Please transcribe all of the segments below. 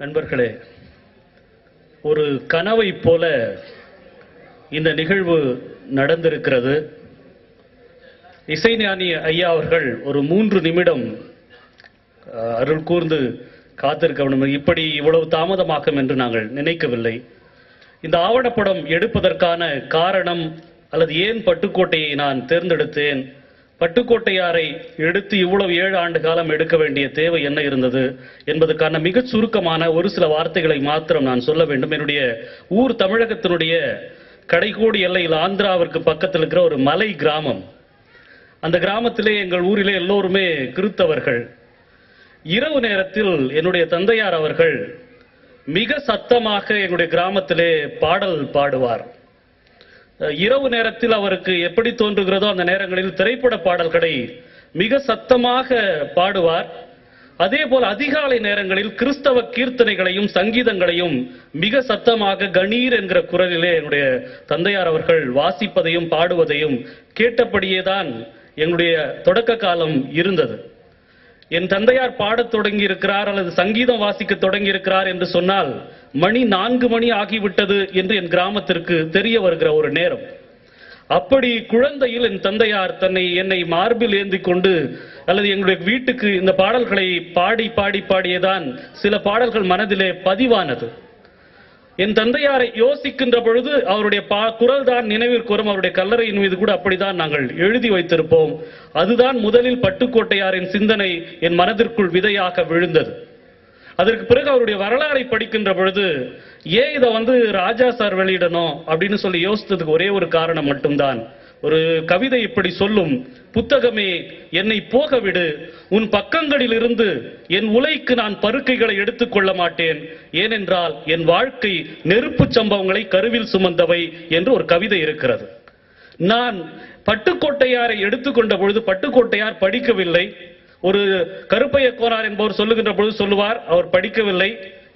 நண்பர்களே, ஒரு கனவை போல இந்த நிகழ்வு நடந்திருக்கிறது. இசைஞானி ஐயா அவர்கள் ஒரு 3 நிமிடம் அருள் கூர்ந்து காத்திருக்க வேண்டும். இப்படி இவ்வளவு தாமதமாகும் என்று நாங்கள் நினைக்கவில்லை. இந்த ஆவணப்படம் எடுப்பதற்கான காரணம் அல்லது ஏன் பட்டுக்கோட்டையை நான் தேர்ந்தெடுத்தேன், பட்டுக்கோட்டையாரை எடுத்து இவ்வளவு 7 ஆண்டு காலம் எடுக்க வேண்டிய தேவை என்ன இருந்தது என்பதற்கான மிகச் சுருக்கமான ஒரு சில வார்த்தைகளை மாத்திரம் நான் சொல்ல வேண்டும். என்னுடைய ஊர் தமிழகத்தினுடைய கடைக்கோடி எல்லையில் ஆந்திராவிற்கு பக்கத்தில் இருக்கிற ஒரு மலை கிராமம். அந்த கிராமத்திலே எங்கள் ஊரிலே எல்லோருமே கிறித்தவர்கள். இரவு நேரத்தில் என்னுடைய தந்தையார் அவர்கள் மிக சத்தமாக எங்களுடைய கிராமத்திலே பாடல் பாடுவார். இரவு நேரத்தில் அவருக்கு எப்படி தோன்றுகிறதோ அந்த நேரங்களில் திரைப்பட பாடல்களை மிக சத்தமாக பாடுவார். அதே போல அதிகாலை நேரங்களில் கிறிஸ்தவ கீர்த்தனைகளையும் சங்கீதங்களையும் மிக சத்தமாக கணீர் என்கிற குரலிலே என்னுடைய தந்தையார் அவர்கள் வாசிப்பதையும் பாடுவதையும் கேட்டபடியேதான் எங்களுடைய தொடக்க காலம் இருந்தது. என் தந்தையார் பாடத் தொடங்கி இருக்கிறார் அல்லது சங்கீதம் வாசிக்க தொடங்கி இருக்கிறார் என்று சொன்னால் மணி 4 மணி ஆகிவிட்டது என்று என் கிராமத்திற்கு தெரிய வருகிற ஒரு நேரம். அப்படி குழந்தையில் என் தந்தையார் என்னை மார்பில் ஏந்தி கொண்டு அல்லது எங்களுடைய வீட்டுக்கு இந்த பாடல்களை பாடியேதான் சில பாடல்கள் மனதிலே பதிவானது. என் தந்தையாரை யோசிக்கின்ற பொழுது அவருடைய குரல் தான் நினைவிற்கு வரும். அவருடைய கல்லறையின் மீது கூட அப்படித்தான் நாங்கள் எழுதி வைத்திருப்போம். அதுதான் முதலில் பட்டுக்கோட்டையாரின் சிந்தனை என் மனதிற்குள் விதையாக விழுந்தது. அதற்கு பிறகு அவருடைய வரலாறை படிக்கின்ற பொழுது ஏன் இதை ராஜா சார் வெளியிடணும் அப்படின்னு சொல்லி யோசித்ததுக்கு ஒரே ஒரு காரணம் மட்டும்தான். ஒரு கவிதை இப்படி சொல்லும்: புத்தகமே என்னை போக விடு, உன் பக்கங்களில் இருந்து என் உலைக்கு நான் பருக்கைகளை எடுத்துக்கொள்ள மாட்டேன், ஏனென்றால் என் வாழ்க்கை நெருப்பு சம்பவங்களை கருவில் சுமந்தவை என்று ஒரு கவிதை இருக்கிறது. நான் பட்டுக்கோட்டையாரை எடுத்துக்கொண்ட பொழுது பட்டுக்கோட்டையார் படிக்கவில்லை. ஒரு கருப்பைய கோனார் என்பவர் சொல்லுகின்ற பொழுது சொல்லுவார், அவர் படிக்கவில்லை,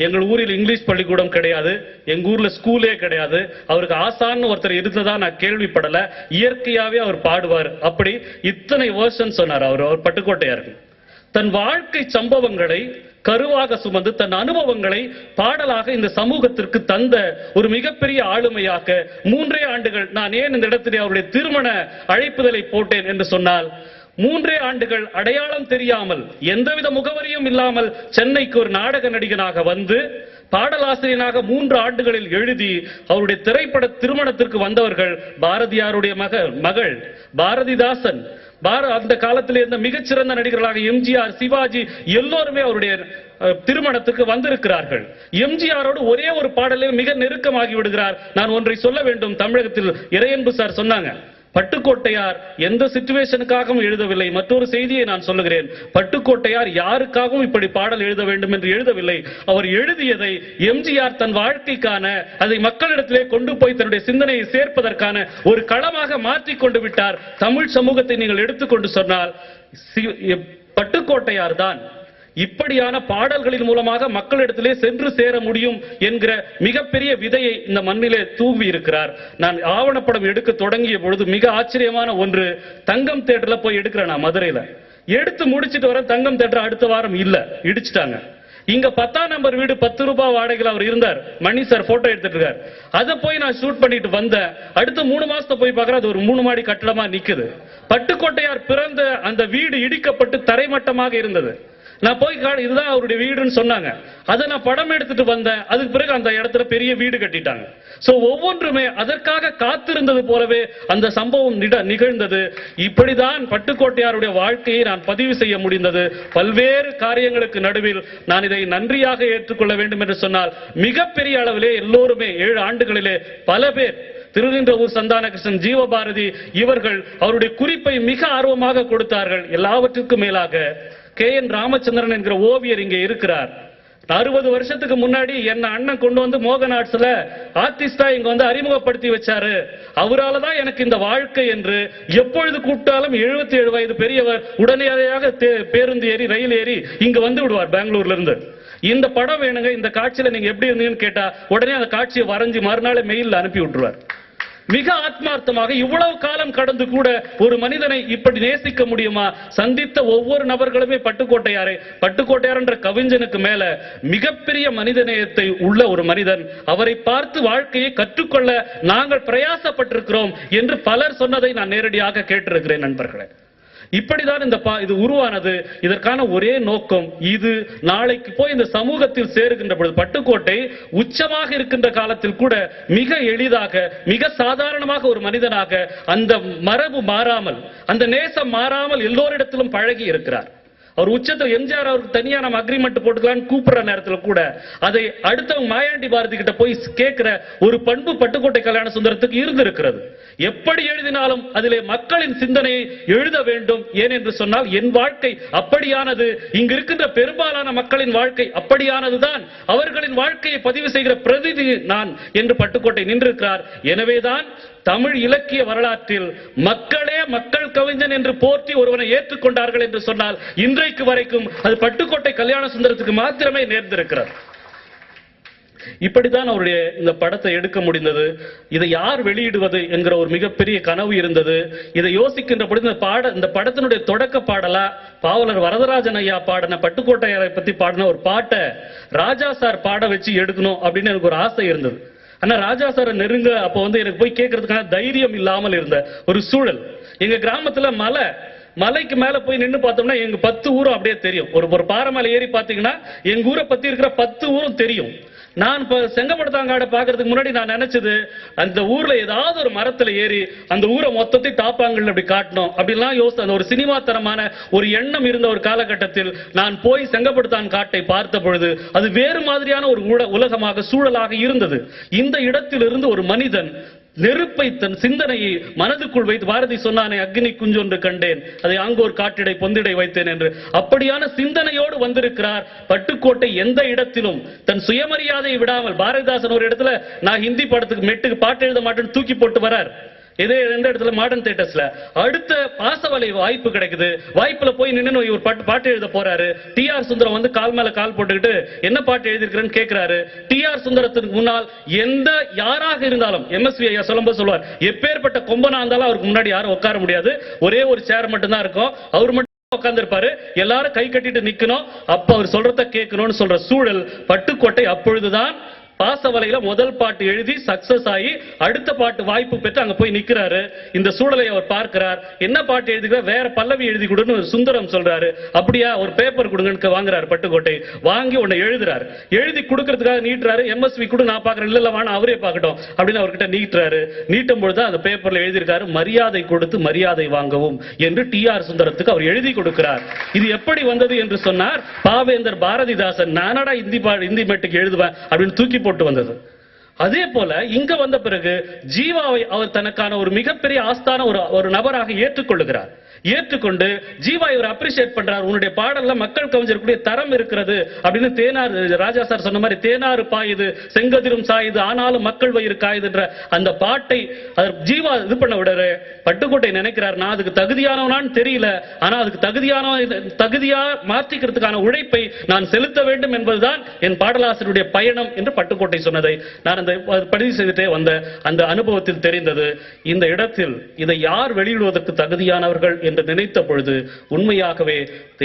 எங்கள் ஊரில் இங்கிலீஷ் பள்ளிக்கூடம் கிடையாது, எங்க ஊர்ல ஸ்கூலே கிடையாது, அவருக்கு ஆசான்னு ஒருத்தர் இருந்ததா நான் கேள்விப்படல, இயற்கையாவே அவர் பாடுவார். அப்படி இத்தனை வேர்ஷன் சொன்னார் அவர் பட்டுக்கோட்டையார்கள். தன் வாழ்க்கை சம்பவங்களை கருவாக சுமந்து தன் அனுபவங்களை பாடலாக இந்த சமூகத்திற்கு தந்த ஒரு மிகப்பெரிய ஆளுமையாக 3 ஆண்டுகள். நான் ஏன் இந்த இடத்திலே அவருடைய திருமண அழைப்புதலை போட்டேன் என்று சொன்னால், 3 ஆண்டுகள் அடையாளம் தெரியாமல் எந்தவித முகவரியும் இல்லாமல் சென்னைக்கு ஒரு நாடக நடிகனாக வந்து பாடலாசிரியனாக 3 ஆண்டுகளில் எழுதி அவருடைய திரைப்பட திருமணத்திற்கு வந்தவர்கள் பாரதியாருடைய மகள் பாரதிதாசன். அந்த காலத்தில் இருந்த மிகச்சிறந்த நடிகர்களாக எம்ஜிஆர், சிவாஜி எல்லோருமே அவருடைய திருமணத்துக்கு வந்திருக்கிறார்கள். எம்ஜிஆரோடு ஒரே ஒரு பாடலில் மிக நெருக்கமாகி விடுகிறார். நான் ஒன்றை சொல்ல வேண்டும். தமிழகத்தில் இறையன்பு சார் சொன்னாங்க, பட்டுக்கோட்டையார் எந்த சிச்சுவேஷனுக்காகவும் எழுதவில்லை. மற்றொரு செய்தியை நான் சொல்லுகிறேன், பட்டுக்கோட்டையார் யாருக்காகவும் இப்படி பாடல் எழுத வேண்டும் என்று எழுதவில்லை. அவர் எழுதியதை எம்ஜிஆர் தன் வாழ்க்கைக்கான, அதை மக்களிடத்திலே கொண்டு போய் தன்னுடைய சிந்தனையை சேர்ப்பதற்கான ஒரு களமாக மாற்றிக் கொண்டு விட்டார். தமிழ் சமூகத்தை நீங்கள் எடுத்துக்கொண்டு சொன்னால் பட்டுக்கோட்டையார் தான் இப்படியான பாடல்களின் மூலமாக மக்களிடத்திலே சென்று சேர முடியும் என்கிற மிகப்பெரிய விதையை இந்த மண்ணிலே தூவி இருக்கிறார். நான் ஆவணப்படம் எடுக்க தொடங்கிய பொழுது மிக ஆச்சரியமான ஒன்று, தங்கம் தேட்டர்ல போய் எடுக்கிறேன். நான் மதுரையில எடுத்து முடிச்சிட்டு வர, தங்கம் தேட்டர் அடுத்த வாரம் இல்ல, இடிச்சிட்டாங்க. இங்க 10ஆம் நம்பர் வீடு 10 ரூபாய் வாடகையில் அவர் இருந்தார். மணி சார் போட்டோ எடுத்துட்டு இருக்கார். அதை போய் நான் ஷூட் பண்ணிட்டு வந்தேன். அடுத்த 3 மாசத்தை போய் பார்க்கற, அது ஒரு 3 மாடி கட்டடமா நிக்குது. பட்டுக்கோட்டையார் பிறந்த அந்த வீடு இடிக்கப்பட்டு தரைமட்டமாக இருந்தது. நான் போய் இதுதான் அவருடைய வீடுன்னு சொன்னாங்க. அதை நான் படம் எடுத்துட்டு வந்தேன். அதுக்கு பிறகு அந்த இடத்துல பெரிய வீடு கட்டிட்டாங்க. சோ ஒவ்வொன்றுமே அதற்காக காத்திருந்தது போலவே அந்த சம்பவம் நிகழ்ந்தது. இப்படிதான் பட்டுக்கோட்டையாருடைய வாழ்க்கையை நான் பதிவு செய்ய முடிந்தது. பல்வேறு காரியங்களுக்கு நடுவில் நான் இதை நன்றியாக ஏற்றுக்கொள்ள வேண்டும் என்று சொன்னால், மிகப்பெரிய அளவிலே எல்லோருமே 7 ஆண்டுகளிலே பல பேர், திருநின்றவூர் சந்தானகிருஷ்ணன், ஜீவபாரதி இவர்கள் அவருடைய குறிப்பை மிக ஆர்வமாக கொடுத்தார்கள். எல்லாவற்றுக்கும் மேலாக KN ராமச்சந்திரன் என்கிற ஓவியர் இங்கே இருக்கிறார். 60 வருஷத்துக்கு முன்னாடி என்ன அண்ணன் கொண்டு வந்து மோகன் ஆர்ட்ஸ்ல ஆர்டிஸ்டா இங்க அறிமுகப்படுத்தி வச்சாரு. அவரால் தான் எனக்கு இந்த வாழ்க்கை என்று எப்பொழுது கூப்பிட்டாலும் 77 வயது பெரியவர் உடனடியாக பேருந்து ஏறி ரயில் ஏறி இங்க வந்து விடுவார் பெங்களூர்ல இருந்து. இந்த படம் வேணுங்க, இந்த காட்சியில நீங்க எப்படி இருந்தீங்கன்னு கேட்டா உடனே அந்த காட்சியை வரைஞ்சி மறுநாள் மெயில்ல அனுப்பி விட்டுருவார். மிக ஆத்மார்த்தமாக இவ்வளவு காலம் கடந்து கூட ஒரு மனிதனை இப்படி நேசிக்க முடியுமா? சந்தித்த ஒவ்வொரு நபர்களுமே பட்டுக்கோட்டையார் என்ற கவிஞனுக்கு மேல மிகப்பெரிய மனிதநேயத்தை உள்ள ஒரு மனிதன். அவரை பார்த்து வாழ்க்கையை கற்றுக்கொள்ள நாங்கள் பிரயாசப்பட்டிருக்கிறோம் என்று பலர் சொன்னதை நான் நேரடியாக கேட்டிருக்கிறேன் நண்பர்களே. இப்படிதான் இது உருவானது. இதற்கான ஒரே நோக்கம், இது நாளைக்கு போய் இந்த சமூகத்தில் சேருகின்ற பொழுது பட்டுக்கோட்டை உச்சமாக இருக்கின்ற காலத்தில் கூட மிக எளிதாக, மிக சாதாரணமாக ஒரு மனிதனாக அந்த மரபு மாறாமல், அந்த நேசம் மாறாமல் எல்லோரிடத்திலும் பழகி இருக்கிறார். அவர் உச்சத்தில் எம்ஜிஆர் அவருக்கு தனியா நம்ம அக்ரிமெண்ட் போட்டுக்கலாம்னு கூப்பிடுற நேரத்தில் கூட அதை அடுத்தவங்க மாயாண்டி பாரதி கிட்ட போய் கேட்கிற ஒரு பண்பு பட்டுக்கோட்டை கல்யாண சுந்தரத்துக்கு இருந்திருக்கிறது. எப்படி எழுதினாலும் அதிலே மக்களின் சிந்தனையை எழுத வேண்டும். ஏன் என்று சொன்னால் என் வாழ்க்கை அப்படியானது, இங்கு இருக்கின்ற பெரும்பாலான மக்களின் வாழ்க்கை அப்படியானதுதான், அவர்களின் வாழ்க்கையை பதிவு செய்கிற பிரதிநிதி நான் என்று பட்டுக்கோட்டை நின்றிருக்கிறார். எனவேதான் தமிழ் இலக்கிய வரலாற்றில் மக்களே மக்கள் கவிஞன் என்று போற்றி ஒருவனை ஏற்றுக்கொண்டார்கள் என்று சொன்னால் இன்றைக்கு வரைக்கும் அது பட்டுக்கோட்டை கல்யாண சுந்தரத்துக்கு மாத்திரமே நேர்ந்திருக்கிறது. இப்படித்தான் அவருடைய இந்த படத்தை எடுக்க முடிந்தது. இதை யார் வெளியிடுவது என்கிற ஒரு மிகப்பெரிய கனவு இருந்தது. இதை யோசிக்கின்ற பொழுது இந்த படத்தினுடைய தொடக்க பாடலா பாவலர் வரதராஜன் ஐயா பாடின பட்டுக்கோட்டையாரை பத்தி பாடின ஒரு பாட்டை ராஜா சார் பாட வச்சு எடுக்கணும் அப்படின்னு எனக்கு ஒரு ஆசை இருந்தது. ஆனா ராஜா சாரை நெருங்க அப்ப எனக்கு போய் கேட்கறதுக்கான தைரியம் இல்லாமல் இருந்த ஒரு சூழல். எங்க கிராமத்துல மலைக்கு மேல போய் நின்று பார்த்தோம்னா எங்க 10 ஊரும் அப்படியே தெரியும். ஒரு பாறை மேல ஏறி பாத்தீங்கன்னா எங்க ஊரை பத்தி இருக்கிற 10 ஊரும் தெரியும். நான் செங்கப்படுத்தாங்காடை பாக்குறதுக்கு முன்னாடி நான் நினைச்சது, அந்த ஊர்ல ஏதாவது ஒரு மரத்துல ஏறி அந்த ஊரை மொத்தத்தை தாப்பாங்கல் அப்படி காட்டணும் அப்படிலாம் யோசித்த அந்த ஒரு சினிமா தரமான ஒரு எண்ணம் இருந்த ஒரு காலகட்டத்தில் நான் போய் செங்கப்படுத்தான் காட்டை பார்த்த பொழுது அது வேறு மாதிரியான ஒரு உலகமாக சூழலாக இருந்தது. இந்த இடத்திலிருந்து ஒரு மனிதன் நெருப்பை தன் சிந்தனையை மனதுக்குள் வைத்து, பாரதி சொன்னானே அக்னி குஞ்சொன்று கண்டேன் அதை ஆங்கோர் காட்டிடை பொந்திடை வைத்தேன் என்று, அப்படியான சிந்தனையோடு வந்திருக்கிறார். பட்டுக்கோட்டை எந்த இடத்திலும் தன் சுயமரியாதையை விடாமல், பாரதிதாசன் ஒரு இடத்துல நான் ஹிந்தி படத்துக்கு மெட்டுக்கு பாட்டு எழுத மாட்டேன்னு தூக்கி போட்டு வரார். இதே எந்த இடத்துல மாடர்ன் தியேட்டர்ஸ்ல அடுத்த பாசவலை வாய்ப்பு கிடைக்குது. வாய்ப்புல போய் நின்று ஒரு பாட்டு எழுத போறாரு. டி.ஆர். சுந்தரம் வந்து கால் மேல கால் போட்டுக்கிட்டு என்ன பாட்டு எழுதிருக்கிறேன்னு கேட்கிறாரு. டி.ஆர். சுந்தரத்துக்கு முன்னால் எந்த யாராக இருந்தாலும் எம்.எஸ்.வி. ஐயா சொல்லும்போது சொல்லுவார், எப்பேற்பட்ட கொம்பனா இருந்தாலும் அவருக்கு முன்னாடி யாரும் உட்கார முடியாது, ஒரே ஒரு சேர் மட்டும் தான் இருக்கும், அவர் மட்டும் உட்கார்ந்து இருப்பாரு, எல்லாரும் கை கட்டிட்டு நிக்கணும், அப்ப அவர் சொல்றத கேட்கணும்னு சொல்ற சூழல் பட்டுக்கோட்டை. அப்பொழுதுதான் பாசவலையில முதல் பாட்டு எழுதி சக்சஸ் ஆகி அடுத்த பாட்டு வாய்ப்பு பெற்று அங்க போய் நிக்கிறாரு. இந்த சூழலை அவர் பார்க்கிறார். என்ன பாட்டு எழுதுகிறார், வேற பல்லவி எழுதி கொடுன்னு சுந்தரம் சொல்றாரு. அப்படியா, ஒரு பேப்பர் கொடுங்கன்னு வாங்குறாரு. பட்டுக்கோட்டை வாங்கி உன்னை எழுதுறாரு. எழுதி கொடுக்கறதுக்காக நீட்டுறாரு. எம்.எஸ்.வி. கூட நான் பாக்குறேன், இல்ல வாணா அவரே பார்க்கட்டும் அப்படின்னு அவர்கிட்ட நீட்டுறாரு. நீட்டும் பொழுது அந்த பேப்பர்ல எழுதியிருக்காரு, மரியாதை கொடுத்து மரியாதை வாங்கவும் என்று டி.ஆர். சுந்தரத்துக்கு அவர் எழுதி கொடுக்கிறார். இது எப்படி வந்தது என்று சொன்னார், பாவேந்தர் பாரதிதாசன் நானடா இந்தி மெட்டுக்கு எழுதுவேன் அப்படின்னு தூக்கி போட்டு வந்தது. அதே போல இங்க வந்த பிறகு ஜீவாவை அவர் தனக்கான ஒரு மிகப்பெரிய ஆஸ்தான ஒரு நபராக ஏற்றுக்கொள்ளுகிறார். ஏற்றுக்கொண்டு ஜீவா இவர் அப்ரிஷியேட் பண்றார். உன்னுடைய பாடல்ல மக்கள் கவிஞருக்குரிய தரம் இருக்கிறது அப்படின்னு தேனார் ராஜா சார் சொன்ன மாதிரி தேனாறு பாயுது செங்கதிரும் சாயுது ஆனாலும் மக்கள் வயிறு காயுதுன்ற அந்த பாட்டை ஜீவா இது பண்ண விடற பட்டுக்கோட்டை நினைக்கிறார், நான் அதுக்கு தகுதியானவனான்னு தெரியல, ஆனா அதுக்கு தகுதியா மாற்றிக்கிறதுக்கான உழைப்பை நான் செலுத்த வேண்டும் என்பதுதான் என் பாடலாசிரியருடைய பயணம் என்று பட்டுக்கோட்டை சொன்னதை நான் அந்த பதிவு செய்துட்டே வந்த அந்த அனுபவத்தில் தெரிந்தது. இந்த இடத்தில் இதை யார் வெளியிடுவதற்கு தகுதியானவர்கள் என்று நினைத்த பொழுது உண்மையாகவே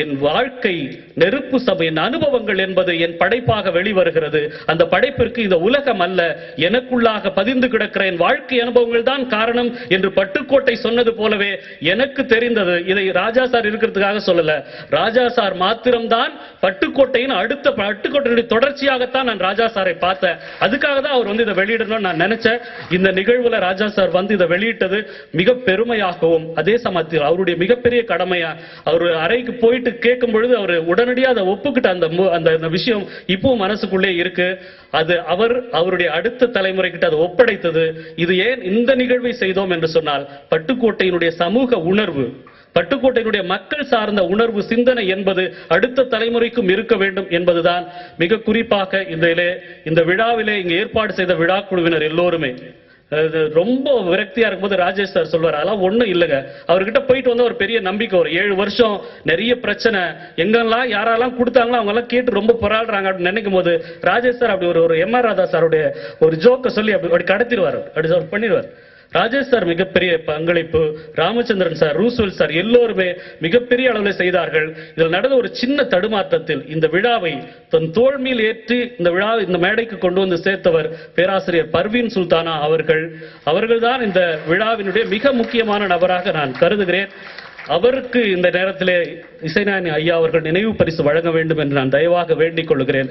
என் வாழ்க்கை நெருப்பு சபையின் அனுபவங்கள் என்பது என் படைப்பாக வெளிவருகிறது. அந்த படைப்பிற்கு இந்த உலகம் அல்ல, எனக்குள்ளாக பதிந்து கிடக்கிற என் வாழ்க்கை அனுபவங்கள் தான் காரணம் என்று பட்டுக்கோட்டை சொன்னது போலவே எனக்கு தெரிந்தது. இதை ராஜா சார் இருக்கிறதுக்காக சொல்லல, ராஜா சார் மாத்திரம்தான் பட்டுக்கோட்டையின் அடுத்த பட்டுக்கோட்டையுடைய தொடர்ச்சியாகத்தான் நான் ராஜா சாரை பார்த்தேன். அதுக்காக தான் அவர் இதை வெளியிடணும்னு நான் நினைச்சேன். இந்த நிகழ்வுல ராஜா சார் இதை வெளியிட்டது மிக பெருமையாகவும் அதே சமயத்தில் அவருடைய மிகப்பெரிய கடமையா, அவர் அறைக்கு போயிட்டு கேட்கும் பொழுது அவர் உடனடியாக அதை ஒப்புக்கிட்ட அந்த விஷயம் இப்பவும் மனசுக்குள்ளே இருக்கு. அது அவருடைய அடுத்த தலைமுறை கிட்ட அதை ஒப்படைத்தது. இது ஏன் இந்த நிகழ்வை செய்தோம் என்று சொன்னால், பட்டுக்கோட்டையினுடைய சமூக உணர்வு, பட்டுக்கோட்டையினுடைய மக்கள் சார்ந்த உணர்வு சிந்தனை என்பது அடுத்த தலைமுறைக்கும் இருக்க வேண்டும் என்பதுதான் மிக குறிப்பாக இந்த விழாவிலே இங்கு ஏற்பாடு செய்த விழா குழுவினர் எல்லோருமே ரொம்ப விரக்தியா இருக்கும்போது ராஜேஷ் சார் சொல்வார், அதெல்லாம் ஒண்ணும் இல்லைங்க, அவர்கிட்ட போயிட்டு வந்து ஒரு பெரிய நம்பிக்கை, ஒரு 7 வருஷம் நிறைய பிரச்சனை, எங்கெல்லாம் யாரெல்லாம் கொடுத்தாங்களோ அவங்க எல்லாம் கேட்டு ரொம்ப போராடுறாங்க அப்படின்னு நினைக்கும் போது ராஜேஷ் சார் அப்படி ஒரு எம்.ஆர். ராதா சாருடைய ஒரு ஜோக்க சொல்லி அப்படி கடத்திடுவார், அப்படி பண்ணிடுவார். ராஜேஷ் சார் மிகப்பெரிய பங்களிப்பு, ராமச்சந்திரன் சார், ரூஸ்வெல் சார் எல்லோருமே மிகப்பெரிய அளவில் செய்தார்கள். இதில் நடந்த ஒரு சின்ன தடுமாற்றத்தில் இந்த விழாவை தன் தோள் மேல் ஏற்றி இந்த மேடைக்கு கொண்டு வந்து சேர்த்தவர் பேராசிரியர் பர்வீன் சுல்தானா அவர்கள்தான் இந்த விழாவினுடைய மிக முக்கியமான நபராக நான் கருதுகிறேன். அவருக்கு இந்த நேரத்திலே இசைஞானி ஐயா அவர்கள் நினைவு பரிசு வழங்க வேண்டும் என்று நான் தயவாக வேண்டிக் கொள்கிறேன்.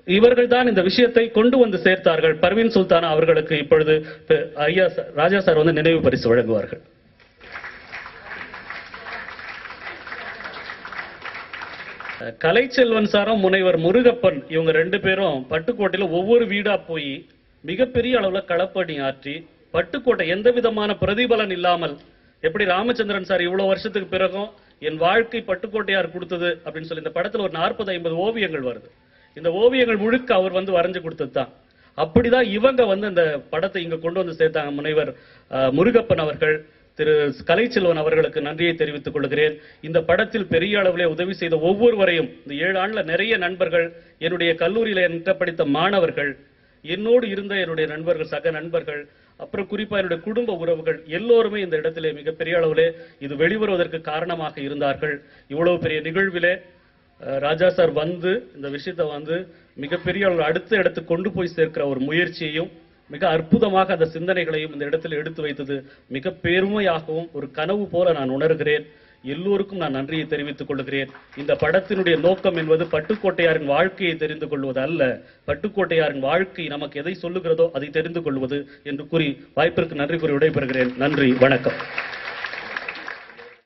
இவர்கள் தான் இந்த விஷயத்தை கொண்டு வந்து சேர்த்தார்கள். பர்வீன் சுல்தானா அவர்களுக்கு இப்பொழுது ஐயா ராஜா சார் வந்து நினைவு பரிசு வழங்குவார்கள். கலைச்செல்வன் சாரும் முனைவர் முருகப்பன் இவங்க 2 பேரும் பட்டுக்கோட்டையில ஒவ்வொரு வீடா போய் மிகப்பெரிய அளவுல களப்பணி ஆற்றி பட்டுக்கோட்டை எந்த விதமான பிரதிபலன் இல்லாமல், எப்படி ராமச்சந்திரன் சார் இவ்வளவு வருஷத்துக்கு பிறகும் என் வாழ்க்கை பட்டுக்கோட்டையார் கொடுத்தது அப்படின்னு சொல்லி இந்த படத்துல ஒரு 40-50 ஓவியங்கள் வருது. இந்த ஓவியங்கள் முழுக்க அவர் வந்து வரைஞ்சு கொடுத்தது தான். அப்படிதான் இவங்க வந்து இந்த படத்தை இங்க கொண்டு வந்து சேர்த்தாங்க. முனைவர் முருகப்பன் அவர்கள், திரு கலைச்செல்வன் அவர்களுக்கு நன்றியை தெரிவித்துக் கொள்கிறேன். இந்த படத்தில் பெரிய அளவிலே உதவி செய்த ஒவ்வொருவரையும், இந்த 7 ஆண்டுல நிறைய நண்பர்கள், என்னுடைய கல்லூரியில என்கிட்ட படித்த மாணவர்கள், என்னோடு இருந்த என்னுடைய நண்பர்கள், சக நண்பர்கள், அப்புறம் குறிப்பா என்னுடைய குடும்ப உறவுகள் எல்லோருமே இந்த இடத்திலே மிகப்பெரிய அளவிலே இது வெளிவருவதற்கு காரணமாக இருந்தார்கள். இவ்வளவு பெரிய நிகழ்விலே ராஜா சார் வந்து இந்த விஷயத்தை வந்து மிகப்பெரிய அளவில் அடுத்த இடத்துக்கு கொண்டு போய் சேர்க்கிற ஒரு முயற்சியையும் மிக அற்புதமாக அந்த சிந்தனைகளையும் இந்த இடத்தில் எடுத்து வைத்தது மிக பெருமையாகவும் ஒரு கனவு போல நான் உணர்கிறேன். எல்லோருக்கும் நான் நன்றியை தெரிவித்துக் கொள்கிறேன். இந்த படத்தினுடைய நோக்கம் என்பது பட்டுக்கோட்டையாரின் வாழ்க்கையை தெரிந்து கொள்வது அல்ல, பட்டுக்கோட்டையாரின் வாழ்க்கை நமக்கு எதை சொல்லுகிறதோ அதை தெரிந்து கொள்வது என்று கூறி வாய்ப்பிற்கு நன்றி கூறி விடைபெறுகிறேன். நன்றி, வணக்கம்.